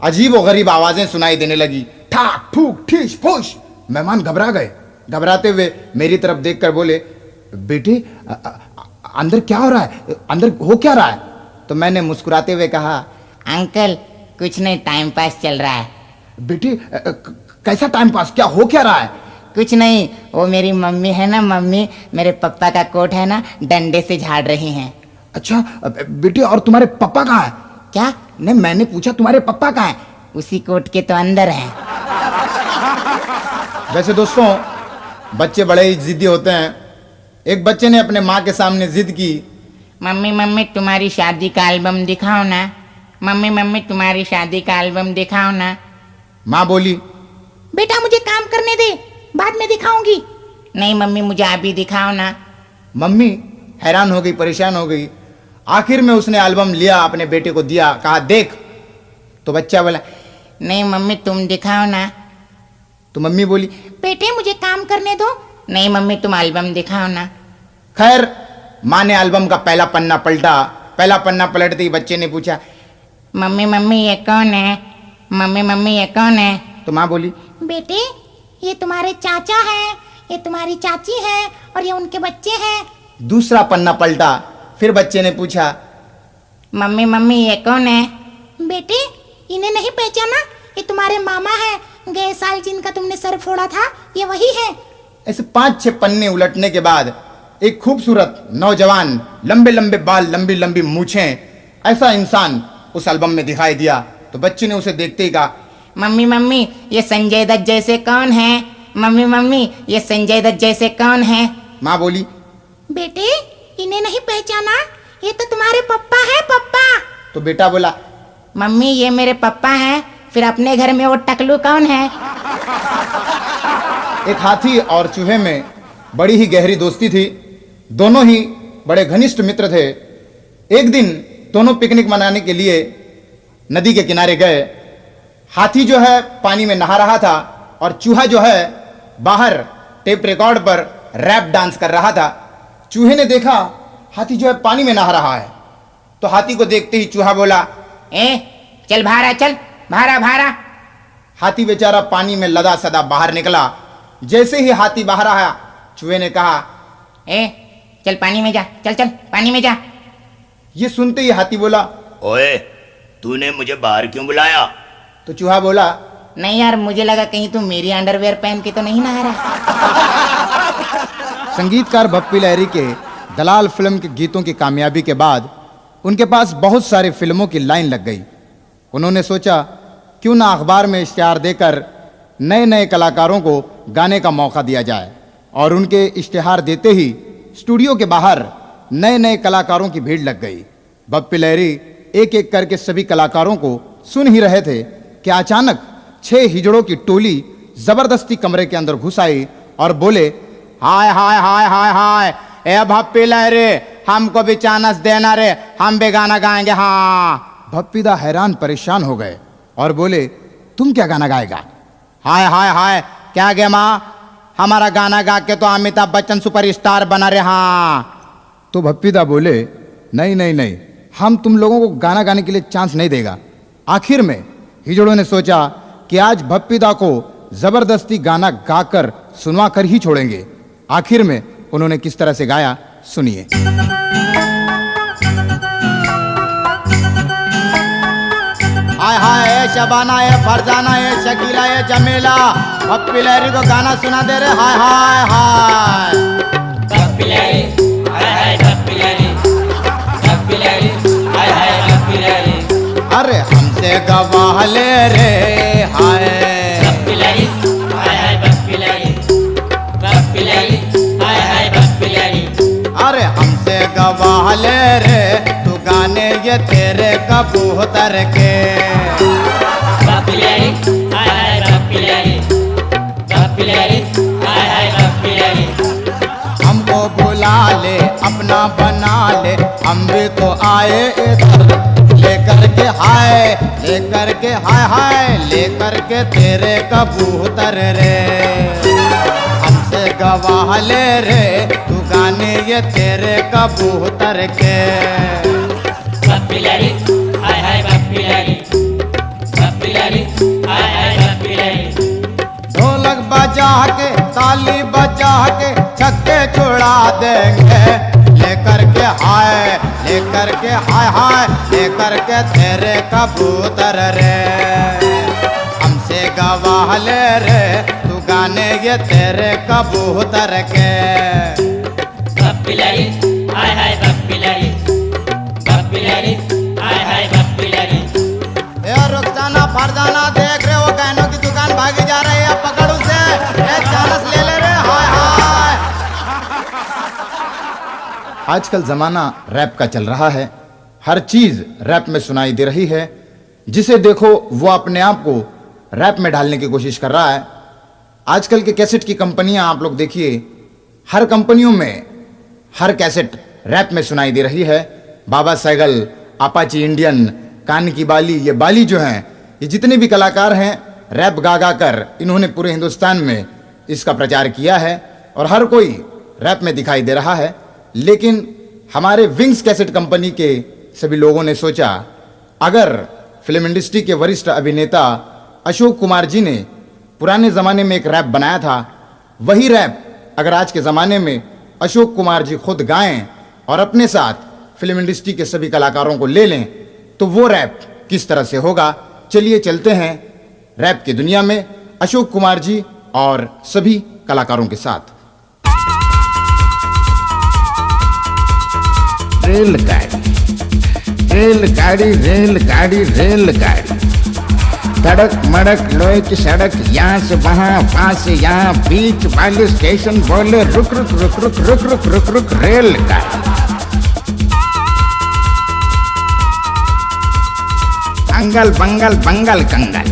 अजीब और गरीब आवाजें सुनाई देने लगी। ठाक ठूक ठीस फूस। मेहमान घबरा गए। घबराते हुए मेरी तरफ देखकर बोले, बेटे अंदर क्या हो रहा है, अंदर हो क्या रहा है? तो मैंने मुस्कुराते हुए कहा, अंकल कुछ नहीं, टाइम पास चल रहा है। बेटे कैसा टाइम पास, क्या हो क्या रहा है? कुछ नहीं, वो मेरी मम्मी है ना, मम्मी मेरे पापा का कोट है ना, डंडे से झाड़ रही हैं। अच्छा बेटे, और तुम्हारे पापा कहाँ हैं? क्या? नहीं, मैंने पूछा तुम्हारे पापा कहाँ हैं? उसी कोट के तो अंदर हैं। वैसे दोस्तों, बच्चे बड़े ही जिद्दी होते हैं। एक बच्चे ने अपने माँ के सामने जिद की, मम्मी मम्मी तुम्हारी शादी का एल्बम दिखाओ ना, मम्मी मम्मी तुम्हारी शादी का एल्बम दिखाओ ना। माँ बोली, बेटा मुझे काम करने दे, बाद में दिखाऊंगी। नहीं मम्मी मुझे अभी दिखाओ ना। मम्मी हैरान हो गई, परेशान हो गई। आखिर में उसने एल्बम लिया, अपने बेटे को दिया, कहा देख। तो बच्चा बोला, नहीं मम्मी तुम दिखाओ ना। तो मम्मी बोली, बेटे मुझे काम करने दो। नहीं मम्मी तुम एल्बम दिखाओ ना। खैर माँ ने एल्बम का पहला पन्ना पलटा। पहला पन्ना पलटते ही बच्चे ने पूछा, मम्मी मम्मी ये कौन है, मम्मी मम्मी ये कौन है? तो माँ बोली, बेटे ये तुम्हारे चाचा हैं, ये तुम्हारी चाची है, और ये उनके बच्चे हैं। दूसरा पन्ना पलटा। फिर बच्चे ने पूछा, मम्मी मम्मी ये कौन है? बेटे इन्हें नहीं पहचाना, ये तुम्हारे मामा है, गए साल जिनका तुमने सर फोड़ा था, ये वही है। ऐसे 5-6 पन्ने उलटने के बाद एक खूबसूरत नौजवान, लंबे लंबे बाल, लंबी लंबी मूछें, ऐसा इंसान उस एल्बम में दिखाई दिया। तो बच्चे ने उसे देखते ही कहा, मम्मी मम्मी ये संजय दत्त जैसे कौन है, मम्मी मम्मी ये संजय दत्त जैसे कौन है? माँ बोली, बेटे इन्हें नहीं पहचाना, ये तो तुम्हारे पप्पा है, पप्पा। तो बेटा बोला, मम्मी ये मेरे पापा हैं, फिर अपने घर में वो टकलू कौन है? एक हाथी और चूहे में बड़ी ही गहरी दोस्ती थी। दोनों ही बड़े घनिष्ठ मित्र थे। एक दिन दोनों पिकनिक मनाने के लिए नदी के किनारे गए। हाथी जो है पानी में नहा रहा था और चूहा जो है बाहर टेप रिकॉर्ड पर रैप डांस कर रहा था। चूहे ने देखा हाथी जो है पानी में नहा रहा है, तो हाथी को देखते ही चूहा बोला, चल भारा, चल भारा भारा। हाथी बेचारा पानी में लदा सदा बाहर निकला। जैसे ही हाथी बाहर आया, चूहे ने कहा, चल पानी में जा, चल चल पानी में जा। ये सुनते ही हाथी बोला, ओए तूने मुझे बाहर क्यों बुलाया? तो चूहा बोला, नहीं यार मुझे लगा कहीं तू मेरी अंडरवेयर पहन के तो नहीं नहा रहा। संगीतकार भप्पी लहरी के दलाल फिल्म के गीतों की कामयाबी के बाद उनके पास बहुत सारे फिल्मों की लाइन लग गई। उन्होंने सोचा क्यों ना अखबार में इश्तिहार देकर नए नए कलाकारों को गाने का मौका दिया जाए। और उनके इश्तिहार देते ही स्टूडियो के बाहर नए नए कलाकारों की भीड़ लग गई। भप्पी लहरी एक एक करके सभी कलाकारों को सुन ही रहे थे कि अचानक 6 हिजड़ों की टोली जबरदस्ती कमरे के अंदर घुस आई और बोले, हाय हाय हाय हाय हाय, ए भप्पी लहरी हमको भी चांस देना रे, हम भी गाना गाएंगे। हाँ। भप्पीदा हैरान परेशान हो गए और बोले, तुम क्या गाना गाएगा? हाय हाय हाय क्या गे माँ, हमारा गाना गा के तो अमिताभ बच्चन सुपरस्टार बना रहे। हाँ। तो भप्पीदा बोले, नहीं नहीं नहीं, हम तुम लोगों को गाना गाने के लिए चांस नहीं देगा। आखिर में हिजड़ों ने सोचा कि आज भप्पीदा को जबरदस्ती गाना गाकर सुनवा कर ही छोड़ेंगे। आखिर में उन्होंने किस तरह से गाया, सुनिए। हाय हाय शबाना है, फरजाना है, शकीला है, जमीला, भप्पी लहरी को गाना सुना दे रहे। हाय हाय हाय भप्पी लहरी, हाय हाय भप्पी लहरी, भप्पी लहरी, हाय हाय भप्पी लहरी। अरे हमसे गवाह ले रे, हाय भप्पी लहरी, हाय हाय भप्पी लहरी, भप्पी लहरी, हाय हाय भप्पी लहरी। अरे हमसे गवाह ले रे, तू गाने ये तेरे कबूतर के। भप्पी लहरी, हाय हाय भप्पी लहरी, भप्पी लहरी, हाय हाय भप्पी लहरी। हमको बुला ले, अपना बना ले, हम भी तो आए इधर लेकर के हाय, लेकर के हाय हाय, लेकर के तेरे कबूतर रे। हमसे गवाह ले रे, तू गाने ये तेरे कबूतर के। भप्पी लहरी, हाय हाय भप्पी लहरी, भप्पी लहरी, हाय हाय भप्पी लहरी। बजा के ताली बजा के छक्के छुड़ा देंगे, लेकर के हाय हाय लेकर के तेरे कबूतर रे, हमसे गवाह ले रे तू गाने ये तेरे कबूतर के। बप्पिलरी हाय हाय बप्पिलरी, बप्पिलरी हाय हाय बप्पिलरी। ए रुक जाना फरजाना, देख रहे हो गहनों की दुकान भागी जा रही है, पकड़ उसे, एक चांस ले ले रे हाय हाय। आजकल जमाना रैप का चल रहा है, हर चीज रैप में सुनाई दे रही है, जिसे देखो वो अपने आप को रैप में ढालने की कोशिश कर रहा है। आजकल के कैसेट की कंपनियां आप लोग देखिए, हर कंपनियों में हर कैसेट रैप में सुनाई दे रही है। बाबा सैगल, अपाची इंडियन, कान की बाली, ये बाली जो हैं, ये जितने भी कलाकार हैं रैप गा गा कर इन्होंने पूरे हिंदुस्तान में इसका प्रचार किया है और हर कोई रैप में दिखाई दे रहा है। लेकिन हमारे विंग्स कैसेट कंपनी के सभी लोगों ने सोचा, अगर फिल्म इंडस्ट्री के वरिष्ठ अभिनेता अशोक कुमार जी ने पुराने ज़माने में एक रैप बनाया था, वही रैप अगर आज के ज़माने में अशोक कुमार जी खुद गाएं और अपने साथ फिल्म इंडस्ट्री के सभी कलाकारों को ले लें, तो वो रैप किस तरह से होगा। चलिए चलते हैं रैप की दुनिया में अशोक कुमार जी और सभी कलाकारों के साथ। रेलगाड़ी, धड़क मड़क लोहे की सड़क, यहाँ से वहाँ वहाँ से यहाँ, बीच वाले स्टेशन बोले रुक रुक रुक रुक रुक रुक रुक रुक रेलगाड़ी। अंगल बंगल बंगल कंगल,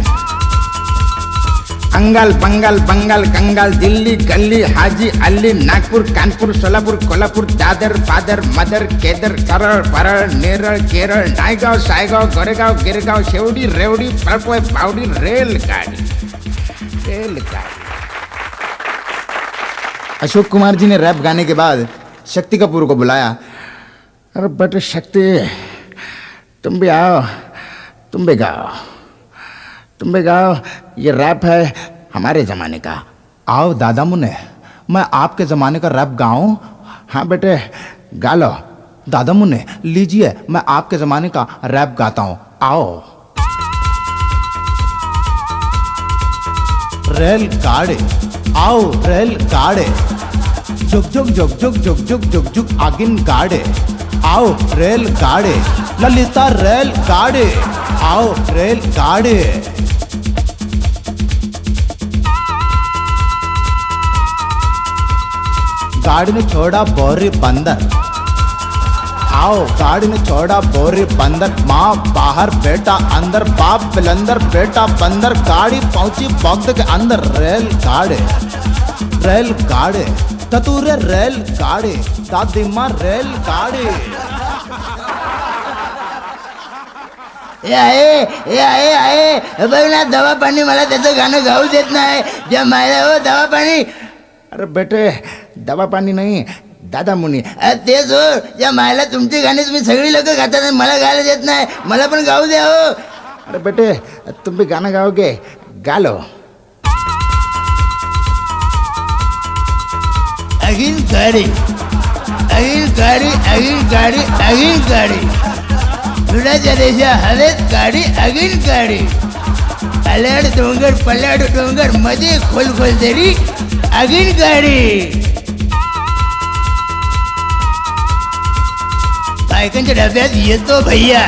अंगल बंगल बंगल कंगल, दिल्ली गल्ली हाजी अली, नागपुर कानपुर सोलापुर कोल्हापुर, दादर फादर मदर केदर करड़ परड़ नेरळ केरळ, नायगाव सायगाव गोरेगाव गिरगाव, शेवडी रेवडी पळपोय पावडी रेलगाड़ी। अशोक कुमार जी ने रैप गाने के बाद शक्ति कपूर को बुलाया। अरे बेटे शक्ति, तुम भी आओ, तुम भी गाओ, ये रैप है हमारे ज़माने का। आओ दादा मुन्ने, मैं आपके ज़माने का रैप गाऊं? हाँ बेटे गा लो। दादा मुन्ने लीजिए, मैं आपके ज़माने का रैप गाता हूँ, आओ। रेलगाड़ी आओ रेलगाड़ी, जुग जुग जुग जुग जुग जुग जुग जुग आगिन गाड़ी, आओ रेलगाड़ी, ललिता रेलगाड़ी, आओ रेलगाड़ी। गाड़ी ने छोड़ा बोरी बंदर, आओ गाड़ी ने छोड़ा बोरी बंदर, माँ बाहर बेटा अंदर, बाप बिलंदर बेटा बंदर, गाड़ी पहुंची वक्त के अंदर। रेलगाड़ी ततुरे रेलगाड़ी, दादी माँ रेलगाड़ी। आए बघ ना, दवा पाणी मला त्याचं गाणं गाऊ देत नाही, ज्या मायला हो दवा पाणी। अरे बेटे दवा पाणी नाही, दादा मुनी। तेच हो, ज्या मायला तुमची गाणी तुम्ही सगळी लोक गातात आणि मला गायला देत नाही, मला पण गाऊ द्या हो। अरे बेटे तुम भी गाना गाओगे, गा लो। अगिन गाडी, अगिन गाडी, अगिन गाडी, अगिन गाडी, दुधाच्या देशा हवेत गाडी, अगिन गाडी, पलाड डोंगर मध्ये खोल दरी, अगिन गाडी। बायकांच्या डब्यात येतो भैया,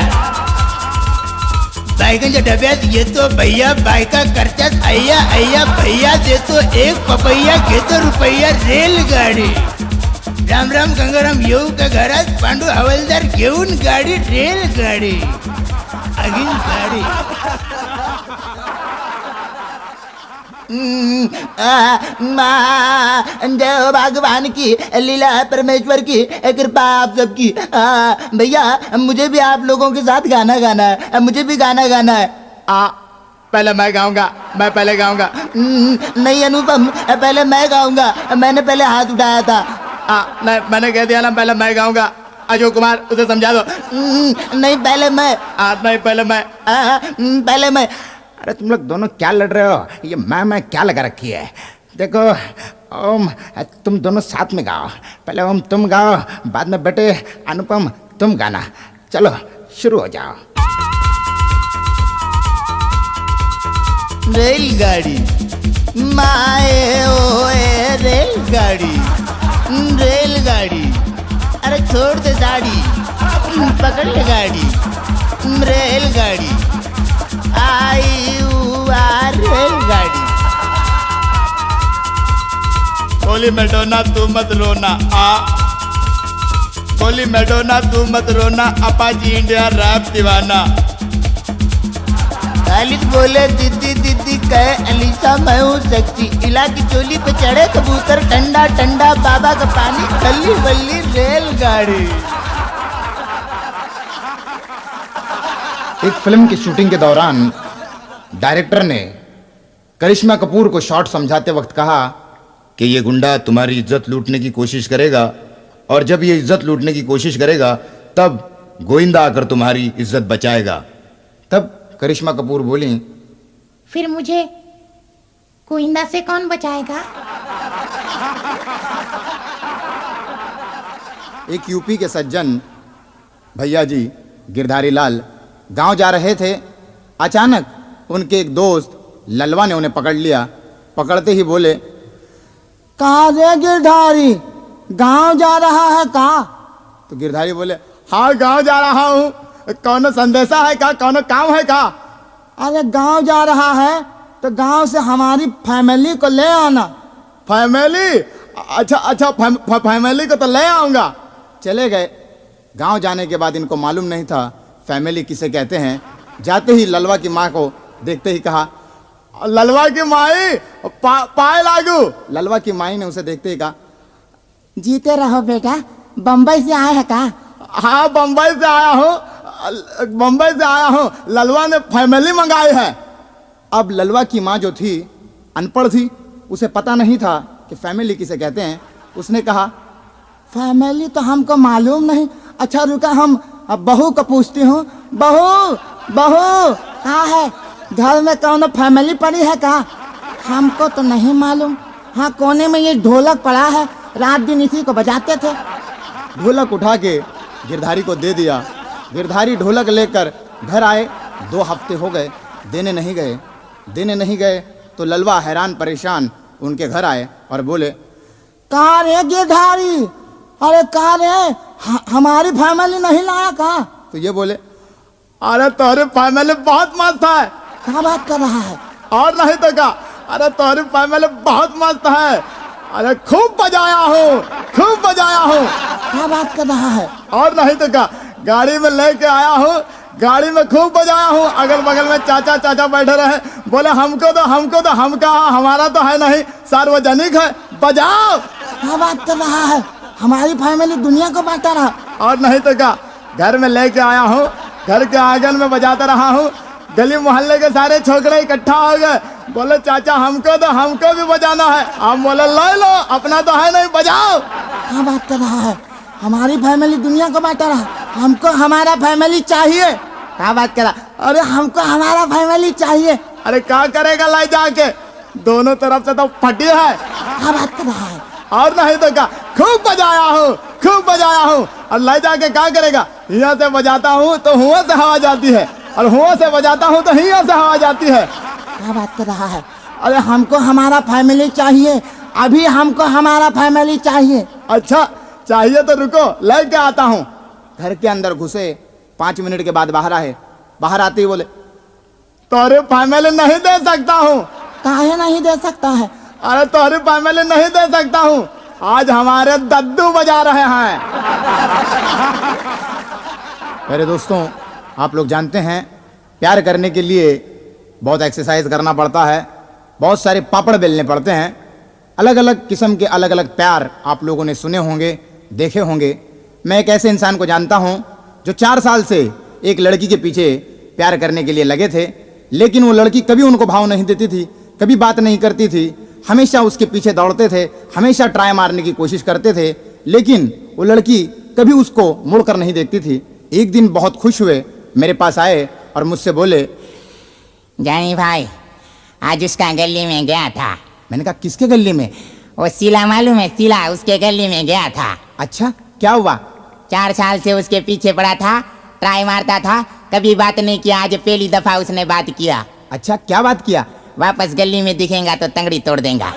बायकांच्या डब्यात येतो भैया, बायका करतात अय्या अय्या भैया, देतो एक पपैया घेतो रुपैया, रेलगाडी। राम राम गंगाराम येऊ का घरात, पांडू हवालदार घेऊन गाडी, रेलगाडी, अगिन गाडी। जय भगवान की लीला, परमेश्वर की कृपा आप सबकी। भैया मुझे भी आप लोगों के साथ गाना गाना है, मुझे भी गाना गाना है। पहले मैं गाऊंगा, मैं पहले गाऊंगा। नहीं अनुपम, पहले मैं गाऊंगा, मैंने पहले हाथ उठाया था। मैंने कह दिया ना पहले मैं गाऊंगा। अशोक कुमार उसे समझा दो। नहीं पहले मैं। नहीं पहले मैं। पहले मैं। अरे तुम लोग दोनों क्या लड़ रहे हो? ये मैं क्या लगा रखी है? देखो ओम, तुम दोनों साथ में गाओ। पहले ओम तुम गाओ, बाद में बेटे अनुपम तुम गाना। चलो शुरू हो जाओ। रेलगाड़ी माए ओए रेलगाड़ी, रेलगाड़ी अरे छोड़ दे दाढ़ी, पकड़ ले गाड़ी, रेलगाड़ी आई हुआ रेलगाड़ी। बोली मैडोना तू मत रोना आ, बोली मैडोना तू मत रोना, अपाची इंडिया रैप दीवाना। खालिद बोले दीदी दीदी कहे अलीसा मैं हूँ सेक्सी, इला की चोली पे चढ़े कबूतर, ठंडा ठंडा बाबा का पानी, खल्ली बल्ली रेलगाड़ी। एक फिल्म की शूटिंग के दौरान डायरेक्टर ने करिश्मा कपूर को शॉट समझाते वक्त कहा कि ये गुंडा तुम्हारी इज्जत लूटने की कोशिश करेगा, और जब ये इज्जत लूटने की कोशिश करेगा तब गोविंदा आकर तुम्हारी इज्जत बचाएगा। तब करिश्मा कपूर बोली, फिर मुझे गोविंदा से कौन बचाएगा? एक यूपी के सज्जन भैया जी गिरधारी लाल गांव जा रहे थे। अचानक उनके एक दोस्त ललवा ने उन्हें पकड़ लिया। पकड़ते ही बोले, कहाँ रे गिरधारी, गांव जा रहा है का? तो गिरधारी बोले, हाँ गांव जा रहा हूँ, कौन संदेशा है का, कौन काम है का? अरे गांव जा रहा है तो गांव से हमारी फैमिली को ले आना। फैमिली? अच्छा अच्छा, फैमिली को तो ले आऊंगा। चले गए। गांव जाने के बाद इनको मालूम नहीं था फैमिली किसे कहते हैं। जाते ही ललवा की माँ को देखते ही कहा, ललवा की माई पाए लागू। ललवा की माई ने उसे देखते ही कहा, जीते रहो बेटा, बम्बई से आए हैं का? हाँ बम्बई से आया हूँ, बम्बई से आया हूँ, ललवा ने फैमिली मंगाई है। अब ललवा की माँ जो थी अनपढ़ थी, उसे पता नहीं था कि फैमिली किसे कहते हैं। उसने कहा, फैमिली तो हमको मालूम नहीं। अच्छा रुका, हम बहू को पूछती हूँ। बहू बहू कहाँ है? घर में कौन फैमिली पड़ी है का? हमको तो नहीं मालूम। हाँ कोने में ये ढोलक पड़ा है, रात दिन इसी को बजाते थे। ढोलक उठा के गिरधारी को दे दिया। गिरधारी ढोलक लेकर घर आए। 2 हफ्ते हो गए, देने नहीं गए तो ललवा हैरान परेशान उनके घर आए और बोले, कहाँ रे गिरधारी, अरे कहाँ रे, हमारी फैमिली नहीं लाया का? तो ये बोले, अरे तुम्हारी फैमिली बहुत मस्त है। क्या बात कर रहा है? और नहीं तो क्या, अरे तुम्हारी फैमिली बहुत मस्त है, अरे खूब बजाया हूँ, खूब बजाया हूँ। क्या बात कर रहा है? और नहीं तो क्या, गाड़ी में लेके आया हूँ, गाड़ी में खूब बजाया हूँ। अगल बगल में चाचा चाचा बैठे रहे, बोले हमको तो हम कहा, हमारा तो है नहीं, सार्वजनिक है, बजाओ। क्या बात कर रहा है? हमारी फैमिली दुनिया को बांटा रहा। और नहीं तो क्या, घर में लेके आया हूँ, घर के आंगन में बजाता रहा हूँ। गली मोहल्ले के सारे छोकरे इकट्ठा हो गए, बोले चाचा हमको भी बजाना है। हम बोले ले लो, अपना तो है नहीं, बजाओ। क्या बात कर रहा है? हमारी फैमिली दुनिया को बांटा रहा, हमको हमारा फैमिली चाहिए। क्या बात कर रहा? अरे हमको हमारा फैमिली चाहिए। अरे क्या करेगा लाई जाके, दोनों तरफ से तो फटी है। क्या बात कर रहा है? और नहीं तो क्या, खूब बजाया हूँ। और लाई जाके क्या करेगा, यहाँ से बजाता हूँ तो हुआ से हवा जाती है, और हुआ से बजाता हूँ तो हिया से हवा जाती है। क्या बात कर रहा है? अरे हमको हमारा फैमिली चाहिए, अभी हमको हमारा फैमिली चाहिए। अच्छा चाहिए तो रुको, लेके आता हूँ। घर के अंदर घुसे, 5 मिनट के बाद बाहर आए। बाहर आते ही बोले, तोरे फैमिली नहीं दे सकता हूँ। काहे नहीं दे सकता है? अरे तोरे फैमिली नहीं दे सकता हूँ, आज हमारे दद्दू बजा रहे हैं। मेरे दोस्तों, आप लोग जानते हैं प्यार करने के लिए बहुत एक्सरसाइज करना पड़ता है, बहुत सारे पापड़ बेलने पड़ते हैं। अलग अलग किस्म के अलग अलग प्यार आप लोगों ने सुने होंगे, देखे होंगे। मैं एक ऐसे इंसान को जानता हूं जो 4 साल से एक लड़की के पीछे प्यार करने के लिए लगे थे, लेकिन वो लड़की कभी उनको भाव नहीं देती थी, कभी बात नहीं करती थी, हमेशा उसके पीछे दौड़ते थे, हमेशा ट्राई मारने की कोशिश करते थे, लेकिन वो लड़की कभी उसको मुड़कर नहीं देखती थी। एक दिन बहुत खुश हुए, मेरे पास आए और मुझसे बोले, जानी भाई, आज उसका गली में गया था, मैंने कहा किसके गली में? वो सीला मालूम है, सीला, उसके गली में गया था। अच्छा, क्या हुआ? 4 साल से उसके पीछे पड़ा था, ट्राई मारता था, कभी बात नहीं किया। आज पहली दफा उसने बात किया। अच्छा, क्या बात किया? वापस गली में दिखेगा तो तंगड़ी तोड़ देगा।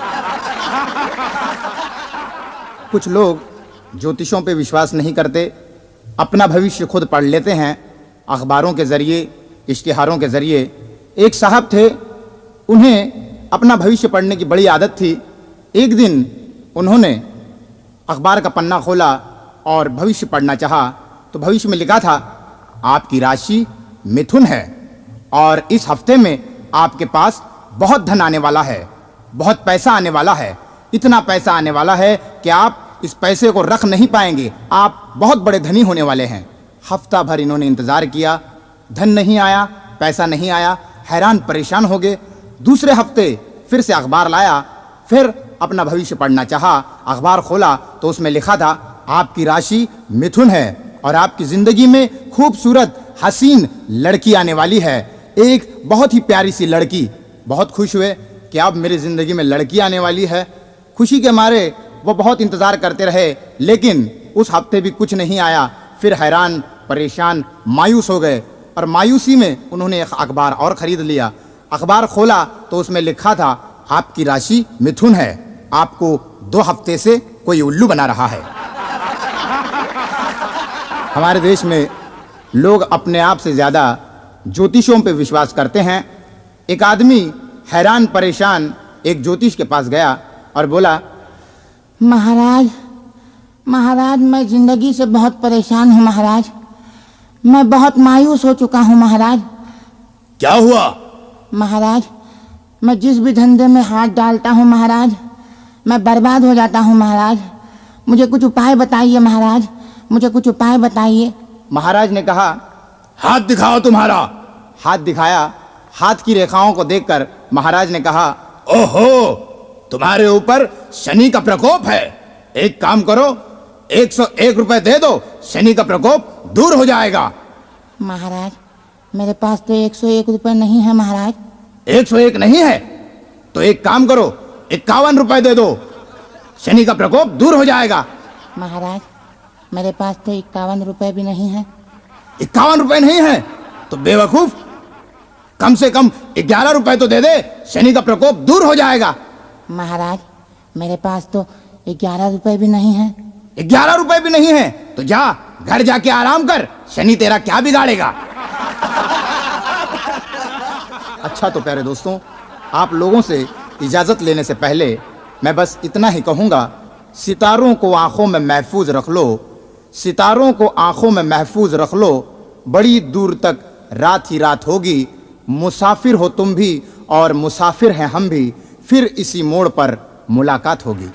कुछ लोग ज्योतिषों पे विश्वास नहीं करते, अपना भविष्य खुद पढ़ लेते हैं अखबारों के जरिए, इश्तिहारों के जरिए। एक साहब थे, उन्हें अपना भविष्य पढ़ने की बड़ी आदत थी। एक दिन उन्होंने अखबार का पन्ना खोला और भविष्य पढ़ना चाहा, तो भविष्य में लिखा था आपकी राशि मिथुन है और इस हफ्ते में आपके पास बहुत धन आने वाला है, बहुत पैसा आने वाला है। इतना पैसा आने वाला है कि आप इस पैसे को रख नहीं पाएंगे, आप बहुत बड़े धनी होने वाले हैं। हफ्ता भर इन्होंने इंतजार किया, धन नहीं आया, पैसा नहीं आया, हैरान परेशान हो गए। दूसरे हफ्ते फिर से अखबार लाया, फिर अपना भविष्य पढ़ना चाहा। अखबार खोला तो उसमें लिखा था आपकी राशि मिथुन है और आपकी जिंदगी में खूबसूरत हसीन लड़की आने वाली है, एक बहुत ही प्यारी सी लड़की। बहुत खुश हुए कि अब मेरी जिंदगी में लड़की आने वाली है। खुशी के मारे वो बहुत इंतजार करते रहे, लेकिन उस हफ्ते भी कुछ नहीं आया। फिर हैरान परेशान मायूस हो गए और मायूसी में उन्होंने एक अखबार और खरीद लिया। अखबार खोला तो उसमें लिखा था आपकी राशि मिथुन है, आपको 2 हफ्ते से कोई उल्लू बना रहा है। हमारे देश में लोग अपने आप से ज्यादा ज्योतिषों पे विश्वास करते हैं। एक आदमी हैरान परेशान एक ज्योतिष के पास गया और बोला, महाराज, महाराज, मैं जिंदगी से बहुत परेशान हूँ महाराज, मैं बहुत मायूस हो चुका हूँ महाराज। क्या हुआ? महाराज, मैं जिस भी धंधे में हाथ डालता हूँ महाराज, मैं बर्बाद हो जाता हूँ महाराज। मुझे कुछ उपाय बताइए महाराज, मुझे कुछ उपाय बताइए। महाराज ने कहा हाथ दिखाओ तुम्हारा। हाथ दिखाया। हाथ की रेखाओं को देखकर महाराज ने कहा ओहो, तुम्हारे ऊपर शनि का प्रकोप है। एक काम करो, 101 रुपए दे दो, शनि का प्रकोप दूर हो जाएगा। महाराज, मेरे पास तो 101 रुपए नहीं है महाराज। 101 नहीं है तो एक काम करो, 51 रुपए दे दो, शनि का प्रकोप दूर हो जाएगा। महाराज, मेरे पास तो 51 रुपए भी नहीं है। 51 रुपए नहीं है तो बेवकूफ, कम से कम 11 रुपए तो दे दे, शनि का प्रकोप दूर हो जाएगा। महाराज, मेरे पास तो 11 रुपए भी नहीं है। 11 रुपए भी नहीं है तो जा घर जाके आराम कर, शनि तेरा क्या बिगाड़ेगा। अच्छा तो प्यारे दोस्तों, आप लोगों से इजाजत लेने से पहले मैं बस इतना ही कहूंगा, सितारों को आंखों में महफूज रख लो, सितारों को आंखों में महफूज रख लो, बड़ी दूर तक रात ही रात होगी। मुसाफिर हो तुम भी और मुसाफिर हैं हम भी, फिर इसी मोड़ पर मुलाकात होगी।